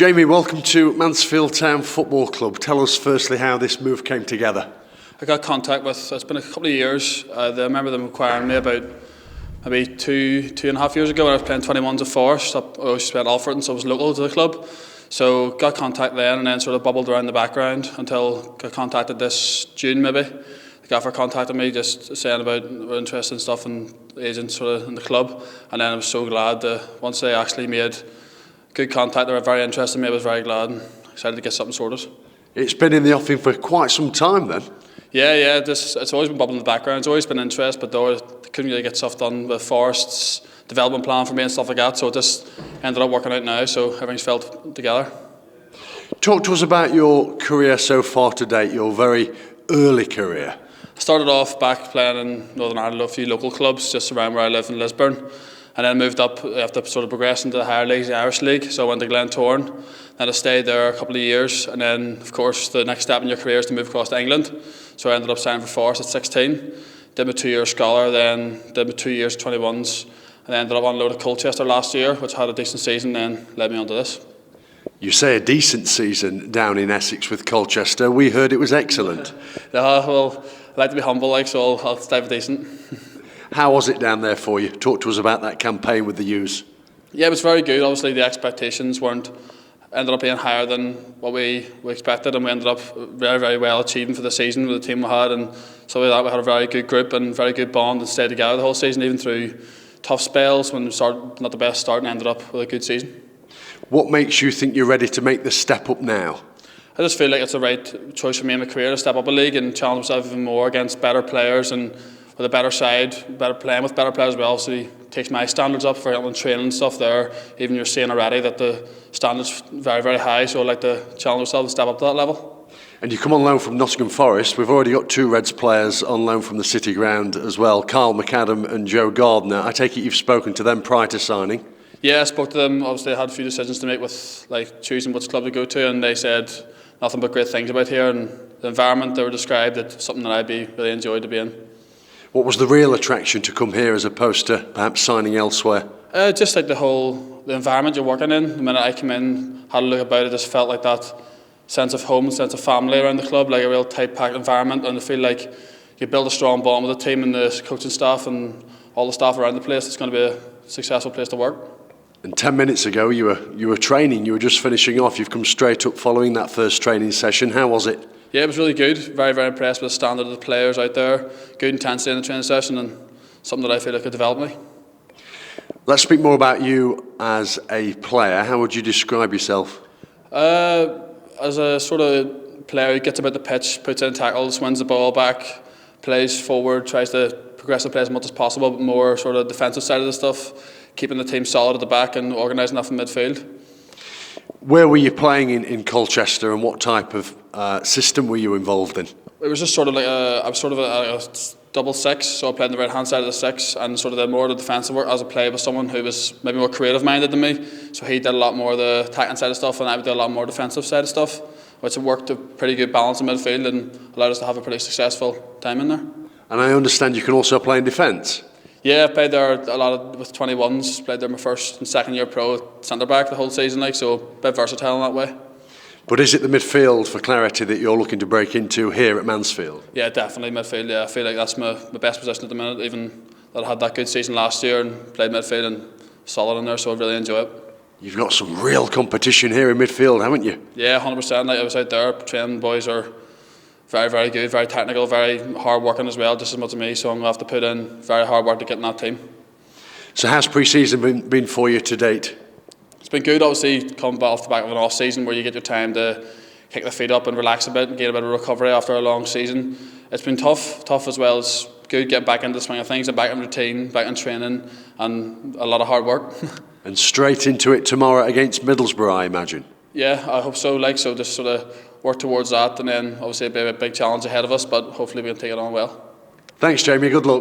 Jamie, welcome to Mansfield Town Football Club. Tell us firstly how this move came together. I got contact with, it's been a couple of years. I remember them inquiring me about maybe two and a half years ago when I was playing 21s at Forest. I always spent Alfred, so I was local to the club. So got contact then, and then sort of bubbled around the background until got contacted this June maybe. The gaffer contacted me just saying about interesting stuff and agents sort of in the club, and then I was so glad that once they actually made good contact, they were very interested in me. I was very glad and excited to get something sorted. It's been in the offing for quite some time then. Yeah, it's always been bubbling in the background. It's always been interest, but they couldn't really get stuff done with Forest's development plan for me and stuff like that. So it just ended up working out now. So everything's felt together. Talk to us about your career so far to date. Your very early career. I started off back playing in Northern Ireland, a few local clubs just around where I live in Lisburn, and then moved up after sort of progressing to the higher leagues, the Irish League. So I went to Glentoran. Then I stayed there a couple of years, and then of course the next step in your career is to move across to England. So I ended up signing for Forest at 16, did my 2-year scholar, then did my 2 years 21s, and then ended up on loan at Colchester last year, which had a decent season, then led me on to this. You say a decent season down in Essex with Colchester. We heard it was excellent. Well, I like to be humble, so I'll stay with decent. How was it down there for you? Talk to us about that campaign with the U's. Yeah, it was very good. Obviously the expectations ended up being higher than what we expected, and we ended up very, very well achieving for the season with the team we had, and so with that we had a very good group and very good bond and stayed together the whole season, even through tough spells when we started not the best start, and ended up with a good season. What makes you think you're ready to make the step up now? I just feel like it's the right choice for me in my career to step up a league and challenge myself even more against better players and with a better side, playing with better players as well. So it takes my standards up for training and stuff there. Even you're seeing already that the standards very, very high, so I'd like to challenge myself and step up to that level. And you come on loan from Nottingham Forest. We've already got 2 Reds players on loan from the City Ground as well, Carl McAdam and Joe Gardner. I take it you've spoken to them prior to signing? Yeah, I spoke to them. Obviously I had a few decisions to make with choosing which club to go to, and they said nothing but great things about here, and the environment they were described, it's something that I'd be really enjoyed to be in. What was the real attraction to come here as opposed to perhaps signing elsewhere? Just like the environment you're working in. The minute I came in, had a look about it, just felt like that sense of home, sense of family around the club, like a real tight-packed environment, and I feel like you build a strong bond with the team and the coaching staff and all the staff around the place. It's going to be a successful place to work. And 10 minutes ago you were training, you were just finishing off. You've come straight up following that first training session. How was it? Yeah, it was really good. Very, very impressed with the standard of the players out there. Good intensity in the training session, and something that I feel like could develop me. Let's speak more about you as a player. How would you describe yourself? As a sort of player who gets about the pitch, puts in tackles, wins the ball back, plays forward, tries to progress the play as much as possible, but more sort of defensive side of the stuff, keeping the team solid at the back and organising that from midfield. Where were you playing in Colchester, and what type of system were you involved in? It was just sort of like I was sort of a double six, so I played on the right hand side of the six and sort of did more of the defensive work as I played with someone who was maybe more creative minded than me. So he did a lot more of the attacking side of stuff, and I would do a lot more defensive side of stuff, which worked a pretty good balance in midfield and allowed us to have a pretty successful time in there. And I understand you can also play in defence. Yeah, I played there a lot with 21s, played there my first and second year pro centre back the whole season, so a bit versatile in that way. But is it the midfield, for clarity, that you're looking to break into here at Mansfield? Yeah, definitely midfield. Yeah, I feel like that's my best position at the minute, even that I had that good season last year and played midfield and solid in there, so I really enjoy it. You've got some real competition here in midfield, haven't you? Yeah, 100%. I was out there, training boys are very, very good, very technical, very hard working as well, just as much as me, so I'm going to have to put in very hard work to get in that team. So how's pre-season been for you to date? It's been good, obviously, coming off the back of an off-season where you get your time to kick the feet up and relax a bit and get a bit of recovery after a long season. It's been tough as well as good, getting back into the swing of things and back in routine, back in training, and a lot of hard work. And straight into it tomorrow against Middlesbrough, I imagine. Yeah, I hope so. So just sort of work towards that, and then obviously it'll be a big challenge ahead of us, but hopefully we can take it on well. Thanks, Jamie. Good luck.